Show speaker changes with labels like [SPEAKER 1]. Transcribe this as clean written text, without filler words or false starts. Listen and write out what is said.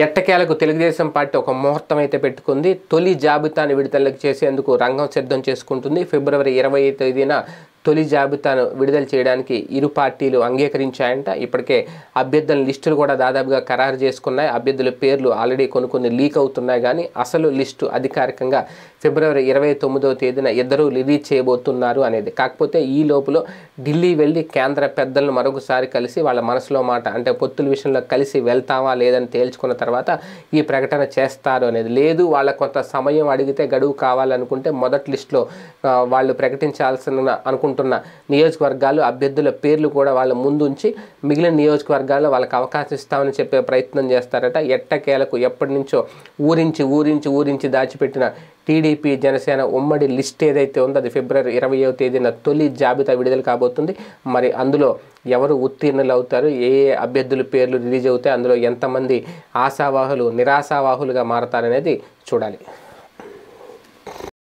[SPEAKER 1] ఎట్టకేలకు తెలుగుదేశం పార్టీ ఒక ముహూర్తం అయితే పెట్టుకుంది. తొలి జాబితాను విడుదల చేసేందుకు రంగం సిద్ధం చేసుకుంటుంది. ఫిబ్రవరి 20వ తేదీన తొలి జాబితాను విడుదల చేయడానికి ఇరు పార్టీలు అంగీకరించాయంట. ఇప్పటికే అభ్యర్థుల లిస్టులు కూడా దాదాపుగా ఖరారు చేసుకున్నాయి. అభ్యర్థుల పేర్లు ఆల్రెడీ కొన్ని లీక్ అవుతున్నాయి. కానీ అసలు లిస్టు అధికారికంగా ఫిబ్రవరి 29వ తేదీన ఇద్దరు రిలీజ్ చేయబోతున్నారు అనేది. కాకపోతే ఈ లోపల ఢిల్లీ వెళ్ళి కేంద్ర పెద్దలను మరొకసారి కలిసి వాళ్ళ మనసులో మాట అంటే పొత్తుల విషయంలో కలిసి వెళ్తావా లేదని తేల్చుకున్న తర్వాత ఈ ప్రకటన చేస్తారు అనేది. లేదు వాళ్ళ కొంత సమయం అడిగితే గడువు కావాలనుకుంటే మొదటి లిస్టులో వాళ్ళు ప్రకటించాల్సిన అనుకుంటున్న నియోజకవర్గాలు అభ్యర్థుల పేర్లు కూడా వాళ్ళ ముందుంచి మిగిలిన నియోజకవర్గాల్లో వాళ్ళకి అవకాశం ఇస్తామని చెప్పే ప్రయత్నం చేస్తారట. ఎట్టకేలకు ఎప్పటి నుంచో ఊరించి దాచిపెట్టిన టీడీపీ జనసేన ఉమ్మడి లిస్ట్ ఏదైతే ఉందో అది ఫిబ్రవరి 20వ తేదీన తొలి జాబితా విడుదల కాబోతుంది. మరి అందులో ఎవరు ఉత్తీర్ణులు అవుతారు, ఏ అభ్యర్థుల పేర్లు రిలీజ్ అవుతాయి, అందులో ఎంతమంది ఆశావాహులు నిరాశావాహులుగా మారతారనేది చూడాలి.